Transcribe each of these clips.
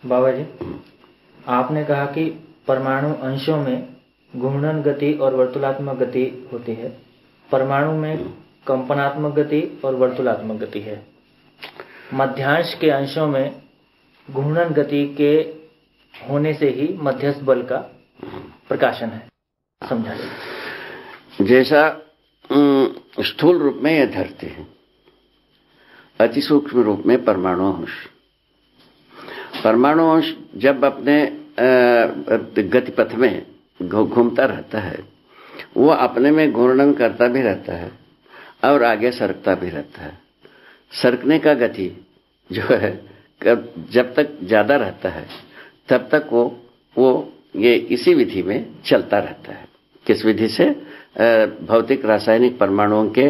बाबा जी, आपने कहा कि परमाणु अंशों में घूर्णन गति और वर्तुलात्मक गति होती है। परमाणु में कंपनात्मक गति और वर्तुलात्मक गति है। मध्यांश के अंशों में घूर्णन गति के होने से ही मध्यस्थ बल का प्रकाशन है। समझा जैसा स्थूल रूप में यह धरती है, अति सूक्ष्म रूप में परमाणु अंश। परमाणु अंश जब अपने गतिपथ में घूमता रहता है, वो अपने में घूर्णन करता भी रहता है और आगे सरकता भी रहता है। सरकने का गति जो है जब तक ज्यादा रहता है तब तक वो ये इसी विधि में चलता रहता है। किस विधि से? भौतिक रासायनिक परमाणुओं के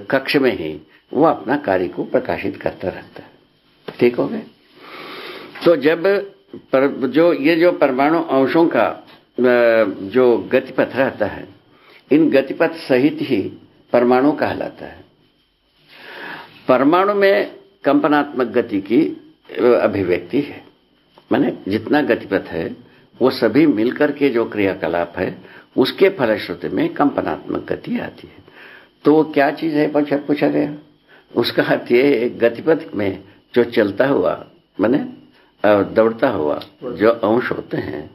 कक्ष में ही वो अपना कार्य को प्रकाशित करता रहता है। ठीक हो गए? तो जब जो परमाणु अंशों का जो गतिपथ रहता है, इन गतिपथ सहित ही परमाणु कहलाता है। परमाणु में कंपनात्मक गति की अभिव्यक्ति है, माने जितना गतिपथ है वो सभी मिलकर के जो क्रियाकलाप है उसके फलश्रुति में कंपनात्मक गति आती है। तो वो क्या चीज है पूछा गया। उसका अर्थ ये गतिपथ में जो चलता हुआ माने दौड़ता हुआ जो अंश होते हैं,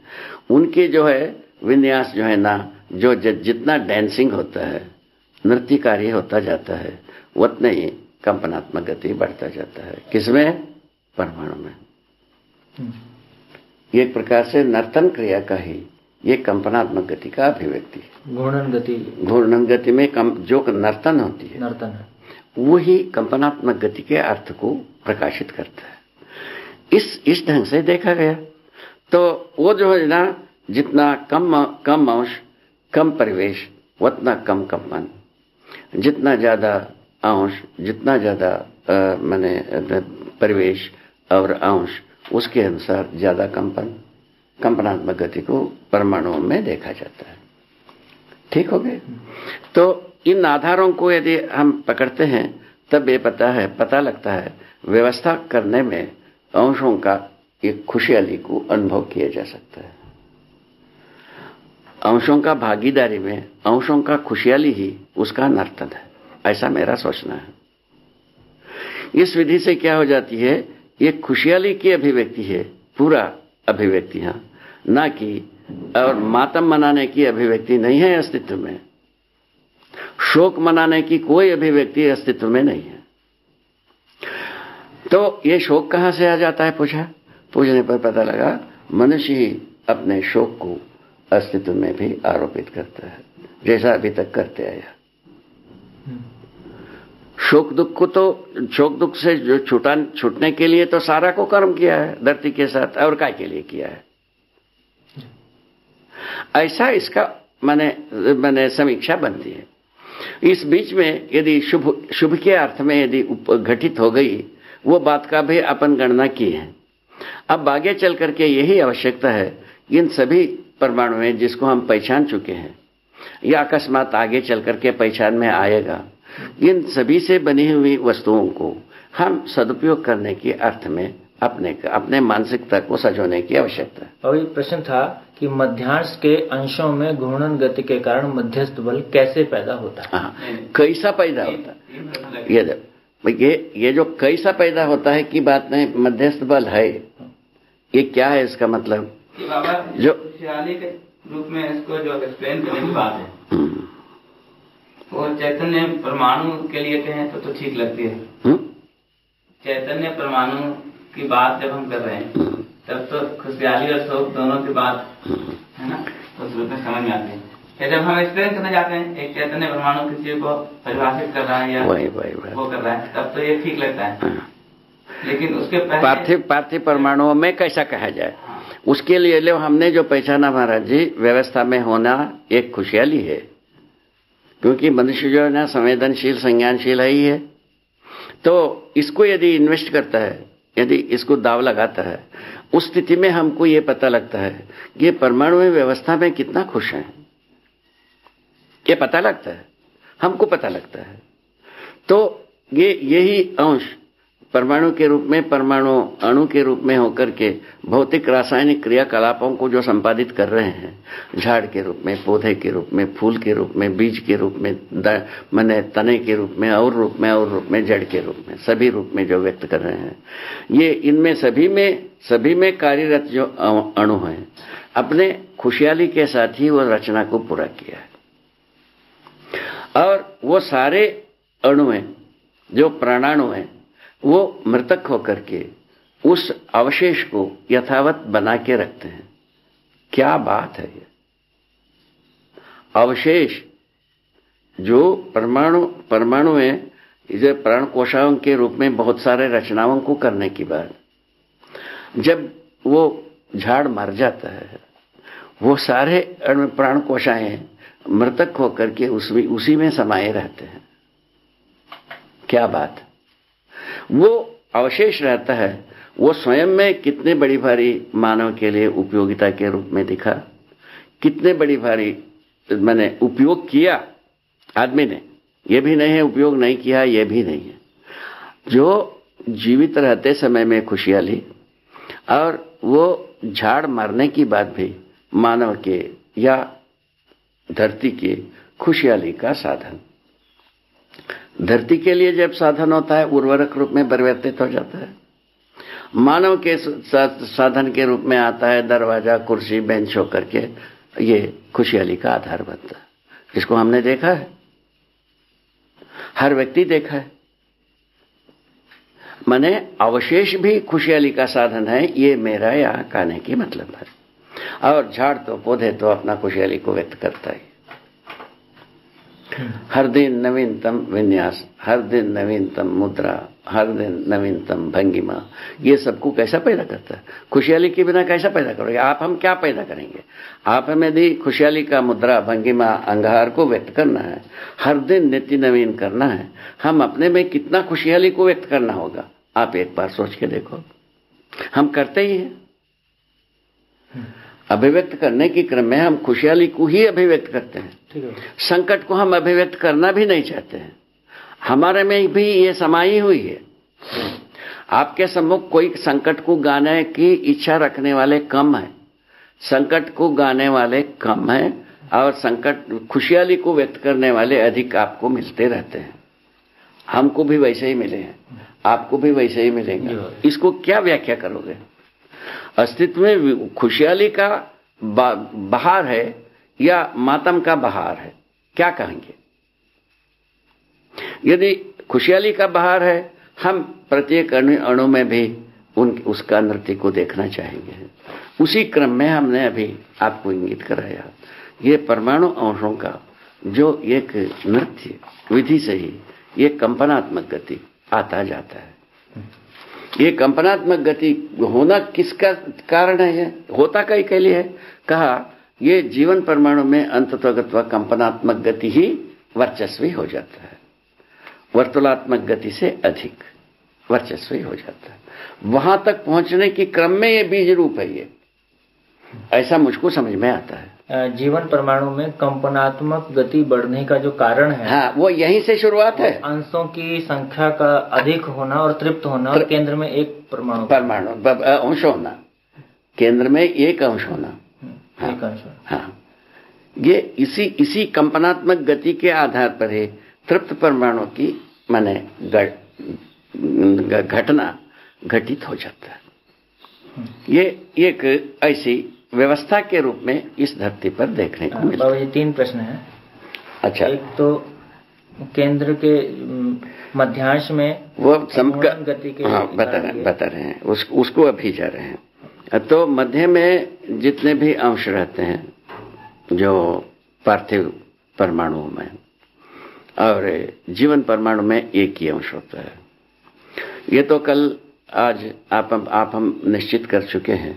उनके जो है विन्यास जो है ना, जो जितना डांसिंग होता है, नृत्य कार्य होता जाता है, उतने ही कंपनात्मक गति बढ़ता जाता है। किसमें? परमाणु में। एक प्रकार से नर्तन क्रिया का ही ये कंपनात्मक गति का अभिव्यक्ति है। घूर्णन गति में जो नर्तन होती है, नर्तन है, वही कंपनात्मक गति के अर्थ को प्रकाशित करता है। इस ढंग से देखा गया तो वो जो है ना, जितना कम अंश कम परिवेश उतना कम कंपन, जितना ज्यादा अंश जितना ज्यादा माने परिवेश और अंश उसके अनुसार ज्यादा कंपनात्मक गति को परमाणुओं में देखा जाता है। ठीक हो गए? तो इन आधारों को यदि हम पकड़ते हैं तब ये पता लगता है व्यवस्था करने में अंशों का एक खुशहाली को अनुभव किया जा सकता है। अंशों का भागीदारी में अंशों का खुशहाली ही उसका नर्तन है, ऐसा मेरा सोचना है। इस विधि से क्या हो जाती है, ये खुशहाली की अभिव्यक्ति है, पूरा अभिव्यक्ति है, ना कि और मातम मनाने की अभिव्यक्ति नहीं है अस्तित्व में। शोक मनाने की कोई अभिव्यक्ति अस्तित्व में नहीं है। तो ये शोक कहां से आ जाता है पूछने पर पता लगा मनुष्य ही अपने शोक को अस्तित्व में भी आरोपित करता है, जैसा अभी तक करते आया। शोक दुख से जो छूटने के लिए तो सारा को कर्म किया है धरती के साथ, और काय के लिए किया है, ऐसा इसका माने समीक्षा बनती है। इस बीच में यदि शुभ के अर्थ में यदि घटित हो गई वो बात का भी अपन गणना की है। अब आगे चल करके यही आवश्यकता है, इन सभी परमाणु में जिसको हम पहचान चुके हैं या अकस्मात आगे चल करके पहचान में आएगा, इन सभी से बनी हुई वस्तुओं को हम सदुपयोग करने के अर्थ में अपने मानसिकता को सजोने की आवश्यकता है। और ये प्रश्न था कि मध्यांश के अंशों में घूर्णन गति के कारण मध्यस्थ बल कैसे पैदा होता है? हाँ, कैसा पैदा होता है? ये जो कैसा पैदा होता है की बात नहीं, मध्यस्थ बल है, ये क्या है इसका मतलब? जो के रूप में इसको जो एक्सप्लेन करने की बात है, वो चैतन्य परमाणु के लिए कहें तो ठीक लगती है। चैतन्य परमाणु की बात जब हम कर रहे हैं तब तो खुशहाली और शोक दोनों की बात है ना, तो उस रूप में समझ में आती है। फिर जब हम एक्सप्लेन करने जाते हैं, एक चैतन्य परमाणु किसी को परिभाषित कर रहा है या वो कर रहा है, तब तो ये ठीक लगता है। लेकिन उसके पार्थिव परमाणुओं में कैसा कहा जाए, उसके लिए हमने जो पहचाना महाराज जी, व्यवस्था में होना एक खुशहाली है, क्योंकि मनुष्य जो है ना संवेदनशील संज्ञानशील ही है। तो इसको यदि इन्वेस्ट करता है, यदि इसको दाव लगाता है, उस स्थिति में हमको ये पता लगता है कि ये परमाणु व्यवस्था में कितना खुश है, ये पता लगता है, हमको पता लगता है। तो यही अंश परमाणु के रूप में, परमाणु अणु के रूप में होकर के भौतिक रासायनिक क्रियाकलापों को जो संपादित कर रहे हैं, झाड़ के रूप में, पौधे के रूप में, फूल के रूप में, बीज के रूप में, माने तने के रूप में, और रूप में, जड़ के रूप में, सभी रूप में जो व्यक्त कर रहे हैं, ये इनमें सभी में कार्यरत जो अणु हैं, अपने खुशहाली के साथ ही वो रचना को पूरा किया है। और वो सारे अणु हैं, जो प्राणाणु हैं, वो मृतक होकर के उस अवशेष को यथावत बना के रखते हैं। क्या बात है ये! अवशेष जो परमाणु है, इसे प्राण कोशाओं के रूप में बहुत सारे रचनाओं को करने के बाद जब वो झाड़ मर जाता है, वो सारे प्राण कोशाएं मृतक होकर के उसी में समाये रहते हैं। क्या बात! वो अवशेष रहता है, वो स्वयं में कितने बड़ी भारी मानव के लिए उपयोगिता के रूप में दिखा, कितने बड़ी भारी मैंने उपयोग किया आदमी ने, ये भी नहीं है उपयोग नहीं किया, ये भी नहीं है। जो जीवित रहते समय में खुशहाली, और वो झाड़ मरने की बात भी मानव के या धरती के खुशहाली का साधन। धरती के लिए जब साधन होता है, उर्वरक रूप में परिवर्तित हो जाता है। मानव के साधन के रूप में आता है दरवाजा, कुर्सी, बेंच होकर के, ये खुशहाली का आधार बनता है। इसको हमने देखा है, हर व्यक्ति देखा है। माने अवशेष भी खुशहाली का साधन है, ये मेरा यहाँ कहने की मतलब है। और झाड़ तो, पौधे तो अपना खुशहाली को व्यक्त करता है। हर दिन नवीनतम विन्यास, हर दिन नवीनतम मुद्रा, हर दिन नवीनतम भंगिमा, ये सबको कैसा पैदा करता है? खुशहाली के बिना कैसा पैदा करोगे आप? हम क्या पैदा करेंगे? आप हमें यदि खुशहाली का मुद्रा, भंगिमा, अंगार को व्यक्त करना है, हर दिन नित्य नवीन करना है, हम अपने में कितना खुशहाली को व्यक्त करना होगा? आप एक बार सोच के देखो। हम करते ही हैं। अभिव्यक्त करने के क्रम में हम खुशहाली को ही अभिव्यक्त करते हैं। संकट को हम अभिव्यक्त करना भी नहीं चाहते हैं। हमारे में भी ये समाई हुई है। आपके सम्मुख कोई संकट को गाने की इच्छा रखने वाले कम है, संकट को गाने वाले कम है, और संकट खुशहाली को व्यक्त करने वाले अधिक आपको मिलते रहते हैं। हमको भी वैसे ही मिले हैं, आपको भी वैसे ही मिलेंगे। इसको क्या व्याख्या करोगे? अस्तित्व में खुशहाली का बहार है या मातम का बहार है? क्या कहेंगे? यदि खुशहाली का बहार है, हम प्रत्येक अणु में भी उसका नृत्य को देखना चाहेंगे। उसी क्रम में हमने अभी आपको इंगित कराया, ये परमाणु अंशों का जो एक नृत्य विधि से ही ये कंपनात्मक गति आता जाता है। ये कंपनात्मक गति होना किसका कारण है? होता कई के लिए है? कहा ये जीवन परमाणु में अंततोगत्वा कंपनात्मक गति ही वर्चस्वी हो जाता है, वर्तुलात्मक गति से अधिक वर्चस्वी हो जाता है। वहां तक पहुंचने के क्रम में ये बीज रूप है, ये ऐसा मुझको समझ में आता है। जीवन परमाणु में कंपनात्मक गति बढ़ने का जो कारण है, हाँ, वो यहीं से शुरुआत है। अंशों की संख्या का अधिक होना और तृप्त होना, और केंद्र में एक परमाणु अंश होना, केंद्र में एक अंश होना, एक अंश। हाँ, ये इसी कंपनात्मक गति के आधार पर ही तृप्त परमाणु की माने घटना घटित हो जाता है। ये एक ऐसी व्यवस्था के रूप में इस धरती पर देखने को मिलता है। ये 3 प्रश्न हैं। अच्छा, एक तो केंद्र के मध्यांश में वो गति के, हाँ, बता रहे हैं उसको अभी जा रहे हैं। तो मध्य में जितने भी अंश रहते हैं जो पार्थिव परमाणुओं में, और जीवन परमाणु में एक ही अंश होता है। ये तो कल आज आप हम निश्चित कर चुके हैं।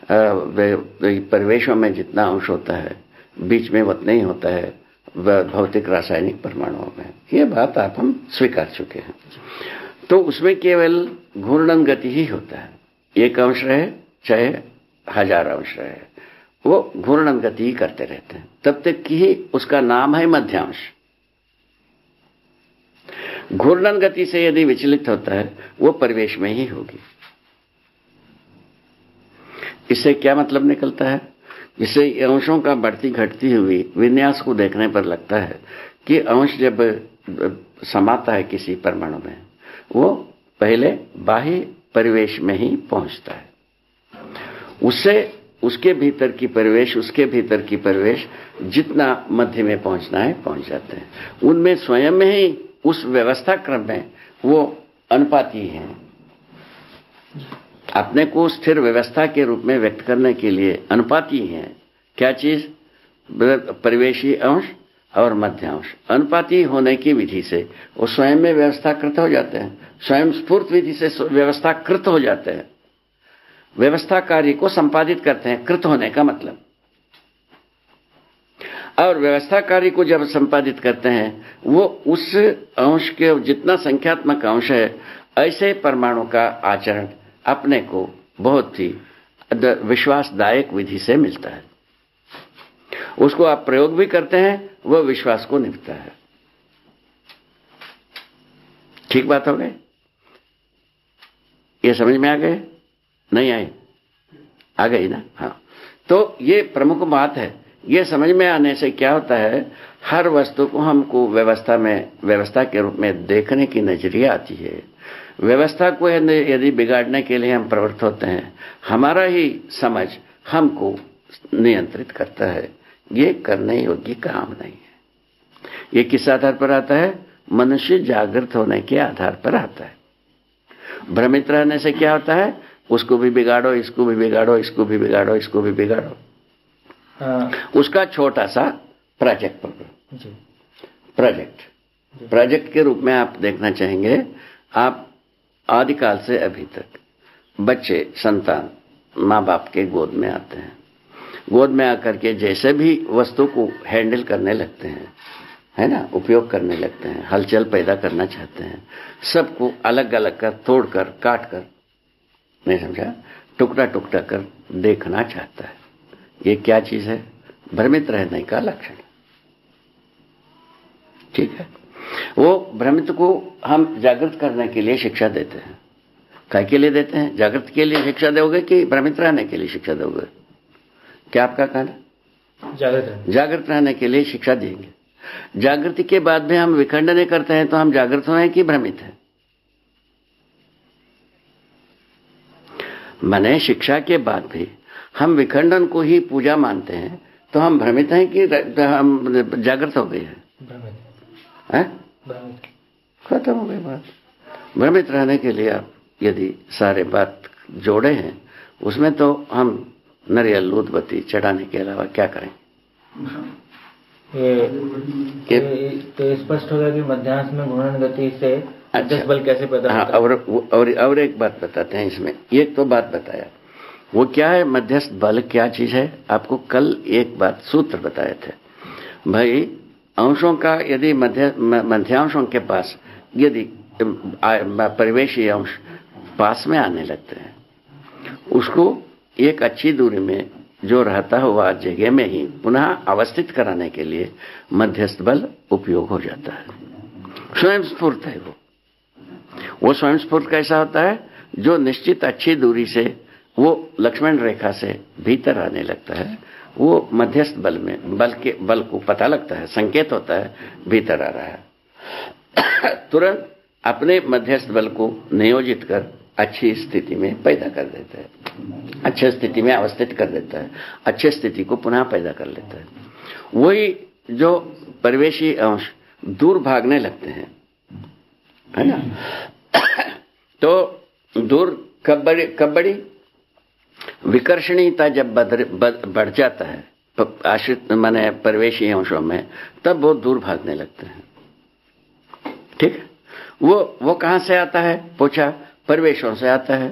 परिवेशों में जितना अंश होता है, बीच में उतना ही होता है भौतिक रासायनिक परमाणुओं में। ये बात आप हम स्वीकार चुके हैं। तो उसमें केवल घूर्णन गति ही होता है। एक अंश रहे चाहे 1000 अंश रहे, वो घूर्णन गति ही करते रहते हैं। तब तक कि ही उसका नाम है मध्यांश। घूर्णन गति से यदि विचलित होता है वो परिवेश में ही होगी। इससे क्या मतलब निकलता है? इससे अंशों का बढ़ती घटती हुई विन्यास को देखने पर लगता है कि अंश जब समाता है किसी परमाणु में, वो पहले बाह्य परिवेश में ही पहुंचता है, उससे उसके भीतर की परिवेश, उसके भीतर की परिवेश जितना मध्य में पहुंचना है पहुंच जाते हैं। उनमें स्वयं में ही उस व्यवस्था क्रम में वो अनुपाती हैं। अपने को स्थिर व्यवस्था के रूप में व्यक्त करने के लिए अनुपाती हैं। क्या चीज? परिवेशी अंश और मध्यांश। अनुपाती होने की विधि से वो स्वयं में व्यवस्थाकृत हो जाते हैं, स्वयं स्फूर्त विधि से व्यवस्थाकृत हो जाते हैं, व्यवस्था कार्य को संपादित करते हैं। कृत होने का मतलब, और व्यवस्था कार्य को जब संपादित करते हैं वो उस अंश के जितना संख्यात्मक अंश है, ऐसे परमाणु का आचरण अपने को बहुत ही विश्वासदायक विधि से मिलता है। उसको आप प्रयोग भी करते हैं, वह विश्वास को निभता है। ठीक बात हो गई? ये समझ में आ गए? नहीं आई? आ गई ना? हाँ। तो ये प्रमुख बात है। ये समझ में आने से क्या होता है, हर वस्तु को हमको व्यवस्था के रूप में देखने की नजरिया आती है। व्यवस्था को यदि बिगाड़ने के लिए हम प्रवृत्त होते हैं, हमारा ही समझ हमको नियंत्रित करता है। ये करने योग्य काम नहीं है। ये किस आधार पर आता है? मनुष्य जागृत होने के आधार पर आता है। भ्रमित रहने से क्या होता है? उसको भी बिगाड़ो, इसको भी बिगाड़ो, इसको भी बिगाड़ो, इसको भी बिगाड़ो। उसका छोटा सा प्रोजेक्ट प्रोजेक्ट के रूप में आप देखना चाहेंगे। आप आदिकाल से अभी तक बच्चे, संतान माँ बाप के गोद में आते हैं। गोद में आकर के जैसे भी वस्तु को हैंडल करने लगते हैं, है ना, उपयोग करने लगते हैं, हलचल पैदा करना चाहते हैं, सबको अलग अलग कर, तोड़कर, काट कर, नहीं समझा, टुकड़ा टुकड़ा कर देखना चाहता है। ये क्या चीज है? भ्रमित रहने का लक्षण। ठीक है। वो भ्रमित को हम जागृत करने के लिए शिक्षा देते हैं। काय के लिए देते हैं? जागृत के लिए शिक्षा दोगे कि भ्रमित रहने के लिए शिक्षा दोगे? क्या आपका कहना? जागृत रहने के लिए शिक्षा देंगे। जागृति के बाद भी हम विखंडन करते हैं तो हम जागृत हुए कि भ्रमित है? माने शिक्षा के बाद भी हम विखंडन को ही पूजा मानते हैं तो हम भ्रमित हैं कि हम जागृत हो गए हैं? खत्म हो गई बात। भ्रमित रहने के लिए आप यदि सारे बात जोड़े हैं, उसमें तो हम नारियल दूध बत्ती चढ़ाने के अलावा क्या करें? ये स्पष्ट होगा कि मध्यांश में घूर्णन गति से अध्यक्ष बल कैसे पैदा होता है। और एक बात बताते हैं इसमें। एक तो बात बताया, वो क्या है मध्यस्थ बल, क्या चीज है? आपको कल एक बात सूत्र बताए थे भाई। अंशों का यदि मध्यांशों के पास यदि परिवेशी अंश पास में आने लगते हैं, उसको एक अच्छी दूरी में जो रहता हुआ जगह में ही पुनः अवस्थित कराने के लिए मध्यस्थ बल उपयोग हो जाता है। स्वयं स्फूर्त है वो स्वयं स्फूर्त कैसा होता है? जो निश्चित अच्छी दूरी से वो लक्ष्मण रेखा से भीतर आने लगता है, वो मध्यस्थ बल में बल को पता लगता है, संकेत होता है भीतर आ रहा है। तुरंत अपने मध्यस्थ बल को नियोजित कर अच्छी स्थिति में पैदा कर देता है, अच्छी स्थिति में अवस्थित कर देता है, अच्छी स्थिति को पुनः पैदा कर लेता है। वही जो परिवेशी अंश दूर भागने लगते हैं, है ना, तो दूर कब बड़ी विकर्षणीयता जब बढ़ जाता है आश्रित माने परिवेशी अंशों में, तब वो दूर भागने लगते हैं। ठीक है। वो कहां से आता है? पूछा। परिवेशों से आता है।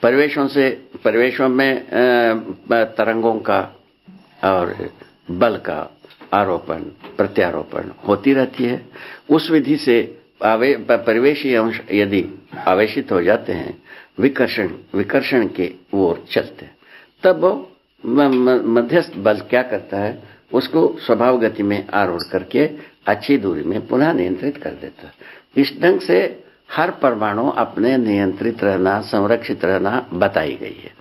परिवेशों में तरंगों का और बल का आरोपण प्रत्यारोपण होती रहती है। उस विधि से परिवेशी अंश यदि आवेशित हो जाते हैं, विकर्षण के ओर चलते हैं, तब मध्यस्थ बल क्या करता है? उसको स्वभाव गति में आरूढ़ करके अच्छी दूरी में पुनः नियंत्रित कर देता है। इस ढंग से हर परमाणु अपने नियंत्रित रहना, संरक्षित रहना बताई गई है।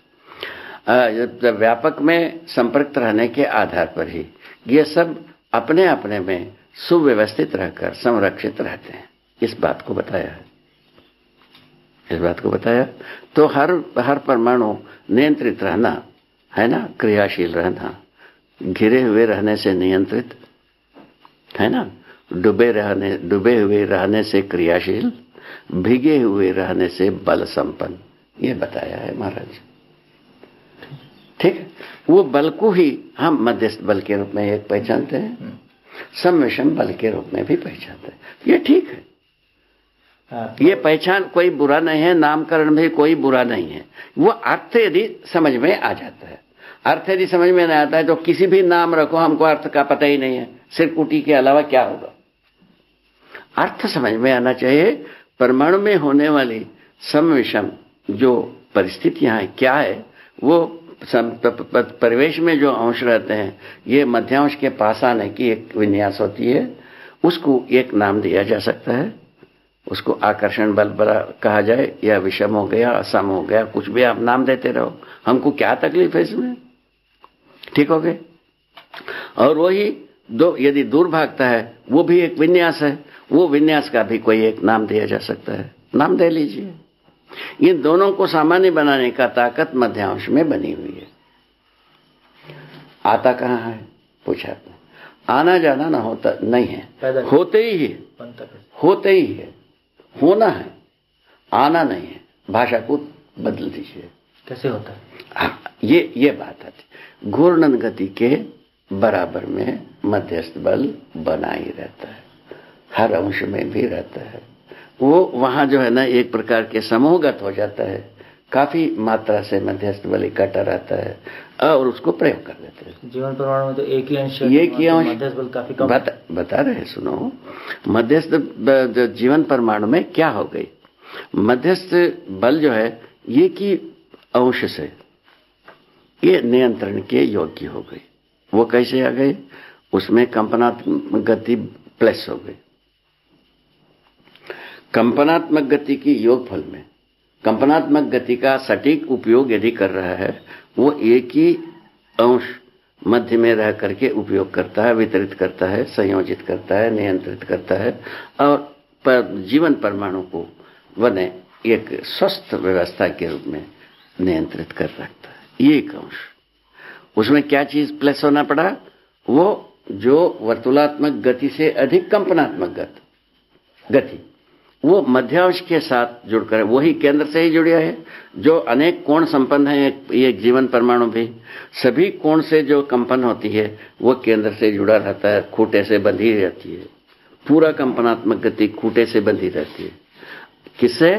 व्यापक में संपर्क रहने के आधार पर ही ये सब अपने अपने में सुव्यवस्थित रहकर संरक्षित रहते हैं, इस बात को बताया है। इस बात को बताया तो हर परमाणु नियंत्रित रहना है ना, क्रियाशील रहना, घिरे हुए रहने से नियंत्रित है ना, डूबे हुए रहने से क्रियाशील, भीगे हुए रहने से बल संपन्न, ये बताया है महाराज। ठीक है, वो बल को ही हम मध्यस्थ बल के रूप में एक पहचानते हैं, सम विषम बल के रूप में भी पहचानते हैं। ये ठीक है, ये पहचान कोई बुरा नहीं है, नामकरण भी कोई बुरा नहीं है। वो अर्थ यदि समझ में आ जाता है, अर्थ यदि समझ में नहीं आता है तो किसी भी नाम रखो, हमको अर्थ का पता ही नहीं है, सिर कुटी के अलावा क्या होगा। अर्थ समझ में आना चाहिए। परमाणु में होने वाली सम विषम जो परिस्थितियां हैं क्या है, वो परिवेश में जो अंश रहते हैं, ये मध्यांश के पास आने की एक विन्यास होती है, उसको एक नाम दिया जा सकता है। उसको आकर्षण बल बड़ा कहा जाए, या विषम हो गया, असम हो गया, कुछ भी आप नाम देते रहो, हमको क्या तकलीफ है इसमें। ठीक हो गए। और वही दो यदि दूर भागता है, वो भी एक विन्यास है, वो विन्यास का भी कोई एक नाम दिया जा सकता है, नाम दे लीजिए। इन दोनों को सामान्य बनाने का ताकत मध्यांश में बनी हुई है। आता कहाँ है पूछा, आना जाना ना होता नहीं है, होते ही है, होते ही है, होना है, आना नहीं है। भाषा को बदल दीजिए, कैसे होता है? ये बात आती। घूर्णन गति के बराबर में मध्यस्थ बल बना ही रहता है, हर अंश में भी रहता है। वो वहां जो है ना एक प्रकार के समूहगत हो जाता है, काफी मात्रा से मध्यस्थ बल इकट्ठा रहता है और उसको प्रयोग कर देते हैं। जीवन परमाणु में तो एक ही अंश, मध्यस्थ बल काफी कम बता रहे हैं। सुनो, मध्यस्थ जीवन परमाणु में क्या हो गई, मध्यस्थ बल जो है ये की अंश से ये नियंत्रण के योग्य हो गई। वो कैसे आ गई, उसमें कंपनात्मक गति प्लस हो गई। कंपनात्मक गति की योगफल में कंपनात्मक गति का सटीक उपयोग यदि कर रहा है, वो एक ही अंश मध्य में रह करके उपयोग करता है, वितरित करता है, संयोजित करता है, नियंत्रित करता है और जीवन परमाणु को बने एक स्वस्थ व्यवस्था के रूप में नियंत्रित कर रखता है। ये एक अंश, उसमें क्या चीज प्लस होना पड़ा, वो जो वर्तुलात्मक गति से अधिक कंपनात्मक गति वो मध्यांश के साथ जुड़कर, वही केंद्र से ही जुड़ा है, जो अनेक कोण संपन्न है। एक जीवन परमाणु भी सभी कोण से जो कंपन होती है वो केंद्र से जुड़ा रहता है, खूंटे से बंधी रहती है। पूरा कंपनात्मक गति खूंटे से बंधी रहती है, किससे,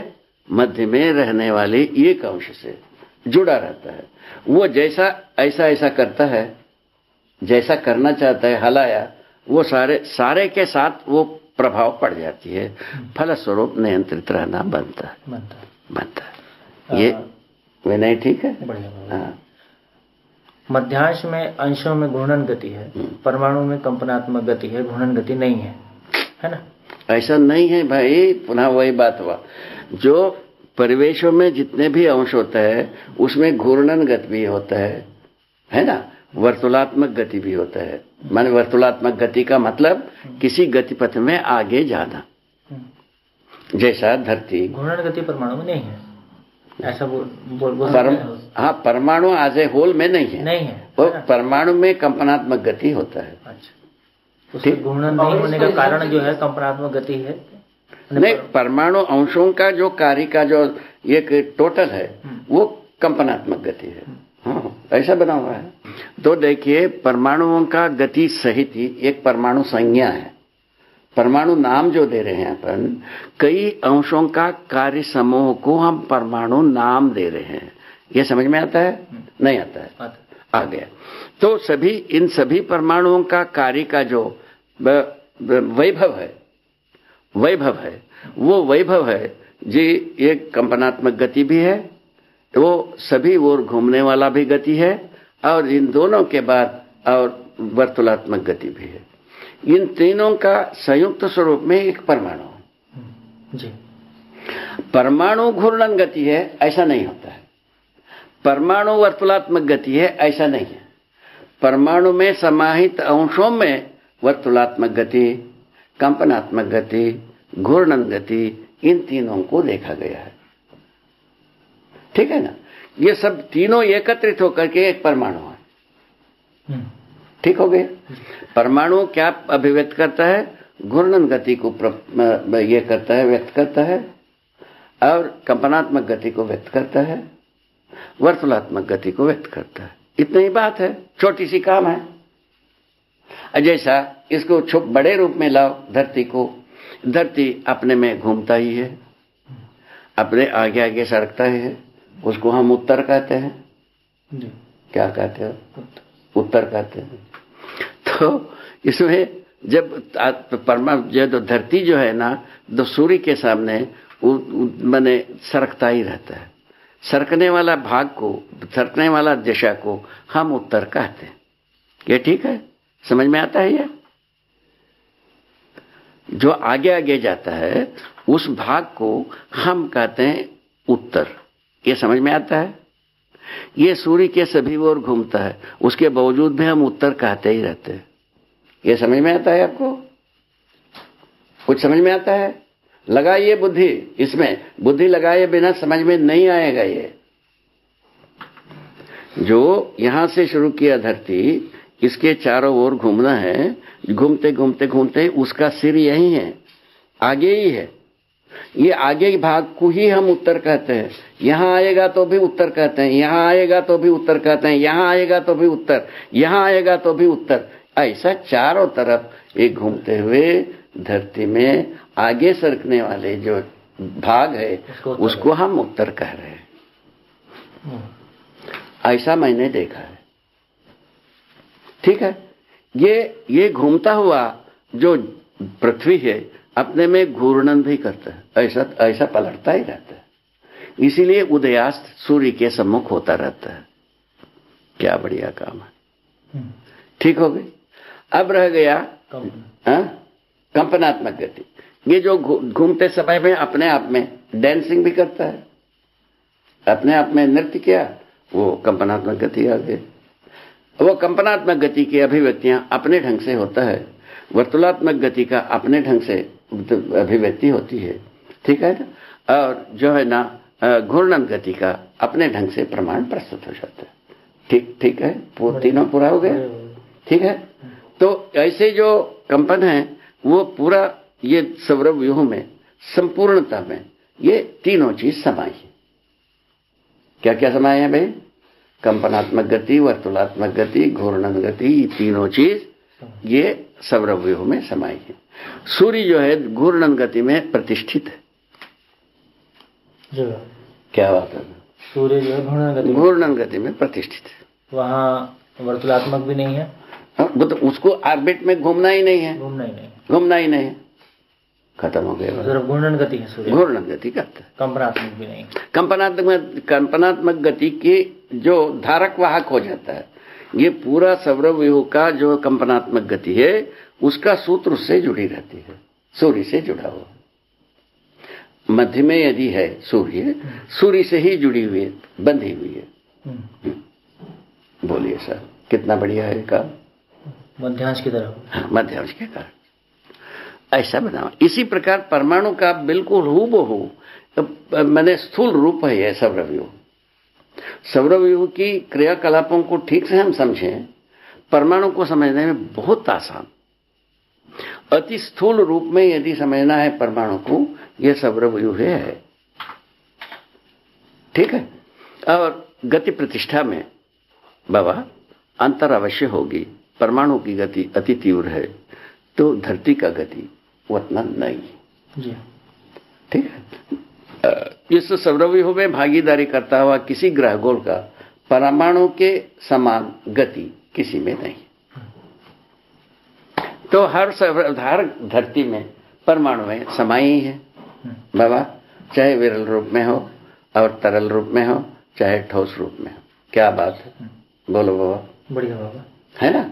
मध्य में रहने वाले एक अंश से जुड़ा रहता है। वो जैसा ऐसा करता है, जैसा करना चाहता है, हलाया, वो सारे के साथ वो प्रभाव पड़ जाती है, फलस्वरूप नियंत्रित रहना बनता है। ये विनय ठीक है। हाँ। मध्यांश में अंशों में घूर्णन गति है, परमाणु में कंपनात्मक गति है, घूर्णन गति नहीं है ना? ऐसा नहीं है भाई, पुनः वही बात हुआ, जो परिवेशों में जितने भी अंश होता है उसमें घूर्णन गति भी होता है ना, वर्तुलात्मक गति भी होता है। माने वर्तुलात्मक गति का मतलब किसी गतिपथ में आगे जाना, जैसा धरती। घूर्णन गति परमाणु में नहीं है, ऐसा हाँ, परमाणु आज होल में नहीं है, वो परमाणु में कंपनात्मक गति होता है। अच्छा, उसके घूर्णन नहीं होने का कारण जो है कंपनात्मक गति है। नहीं, परमाणु अंशों का जो कार्य का जो एक टोटल है वो कंपनात्मक गति है। हाँ, ऐसा बना हुआ है। तो देखिए, परमाणुओं का गति सहित ही एक परमाणु संज्ञा है। परमाणु नाम जो दे रहे हैं अपन, कई अंशों का कार्य समूह को हम परमाणु नाम दे रहे हैं। ये समझ में आता है? नहीं आता है? आ गया। तो इन सभी परमाणुओं का कार्य का जो वैभव है, वो वैभव है जी, एक कंपनात्मक गति भी है, वो सभी ओर घूमने वाला भी गति है, और इन दोनों के बाद और वर्तुलात्मक गति भी है। इन तीनों का संयुक्त स्वरूप में एक परमाणु है। जी। परमाणु घूर्णन गति है ऐसा नहीं होता है, परमाणु वर्तुलात्मक गति है ऐसा नहीं है। परमाणु में समाहित अंशों में वर्तुलात्मक गति, कंपनात्मक गति, घूर्णन गति, इन तीनों को देखा गया है। ठीक है ना, ये सब तीनों एकत्रित होकर के एक परमाणु है। ठीक हो गए। परमाणु क्या अभिव्यक्त करता है? घूर्णन गति को ये करता है, व्यक्त करता है, और कंपनात्मक गति को व्यक्त करता है, वर्तुलात्मक गति को व्यक्त करता है। इतनी ही बात है, छोटी सी काम है। जैसा इसको बड़े रूप में लाओ, धरती को, धरती अपने में घूमता ही है, अपने आगे आगे सड़कता है, उसको हम उत्तर कहते हैं। क्या कहते हो? उत्तर कहते हैं। तो इसमें जब जो धरती जो है ना, तो सूर्य के सामने माने सरकता ही रहता है। सरकने वाला भाग को, सरकने वाला दिशा को हम उत्तर कहते हैं। ये ठीक है, समझ में आता है? ये जो आगे आगे जाता है उस भाग को हम कहते हैं उत्तर। ये समझ में आता है? ये सूर्य के सभी ओर घूमता है, उसके बावजूद भी हम उत्तर कहते ही रहते हैं। ये समझ में आता है आपको? कुछ समझ में आता है? लगाइए बुद्धि इसमें, बुद्धि लगाए बिना समझ में नहीं आएगा। ये जो यहां से शुरू किया धरती, इसके चारों ओर घूमना है, घूमते घूमते घूमते उसका सिर यही है, आगे ही है। ये आगे के भाग को ही हम उत्तर कहते हैं। यहां आएगा तो भी उत्तर कहते हैं, यहां आएगा तो भी उत्तर कहते हैं, यहां आएगा तो भी उत्तर, यहां आएगा तो भी उत्तर। ऐसा चारों तरफ एक घूमते हुए धरती में आगे सरकने वाले जो भाग है उसको हम उत्तर कह रहे हैं। ऐसा मैंने देखा है। ठीक है, ये घूमता हुआ जो पृथ्वी है अपने में घूर्णन भी करता है, ऐसा पलटता ही रहता है। इसीलिए उदयास्त सूर्य के सम्मुख होता रहता है। क्या बढ़िया काम है। ठीक हो गई। अब रह गया कंपनात्मक गति। ये जो घूमते समय में अपने आप में डांसिंग भी करता है, अपने आप में नृत्य किया, वो कंपनात्मक गति आ गई। वो कंपनात्मक गति की अभिव्यक्तियां अपने ढंग से होता है, वर्तुलात्मक गति का अपने ढंग से अभिव्यक्ति होती है। ठीक है ना। और जो है ना घूर्णन गति का अपने ढंग से प्रमाण प्रस्तुत हो जाता है। ठीक है, तीनों पूरा हो गया। ठीक है, तो ऐसे जो कंपन है वो पूरा ये सौरव्यूह में संपूर्णता में ये तीनों चीज समाई है। क्या क्या समाये है भाई? कंपनात्मक गति, वर्तुलात्मक गति, घूर्णन गति, ये तीनों चीज ये सौरव्यूह में समाई है। सूर्य जो है घूर्णन गति में प्रतिष्ठित है। क्या बात है? सूर्य जो है घूर्णन गति में प्रतिष्ठित है। वहाँ वर्तुलात्मक भी नहीं है। वो तो उसको ऑर्बिट में घूमना ही नहीं है, घूमना ही नहीं है, खत्म हो गया। सिर्फ घूर्णन गति है सूर्य, घूर्णन गति करता है, कंपनात्मक भी नहीं। कंपनात्मक गति के जो धारक वाहक हो जाता है, ये पूरा सौरव्यूह का जो कंपनात्मक गति है उसका सूत्र उससे जुड़ी रहती है, सूर्य से जुड़ा हुआ। मध्य में यदि है सूर्य, सूर्य से ही जुड़ी हुई है, बंधी हुई है। बोलिए सर, कितना बढ़िया है काम। मध्यांश की तरह, मध्यांश के कारण ऐसा बनाओ। इसी प्रकार परमाणु का बिल्कुल हूबहू मैंने स्थूल रूप है यह सौरव्यूह। सौरव्यूह की क्रियाकलापों को ठीक से हम समझें, परमाणु को समझने में बहुत आसान। अति स्थूल रूप में यदि समझना है परमाणु को, यह सौरव्यूह है। ठीक है। और गति प्रतिष्ठा में बाबा अंतर अवश्य होगी। परमाणु की गति अति तीव्र है तो धरती का गति उतना नहीं। ठीक है। इस सौरव्यूह में भागीदारी करता हुआ किसी ग्रहगोल का परमाणु के समान गति किसी में नहीं। तो हर धरती में परमाणु में समाई ही है बाबा, चाहे विरल रूप में हो और तरल रूप में हो, चाहे ठोस रूप में हो। क्या बात है, बोलो बाबा। बढ़िया बाबा, है ना।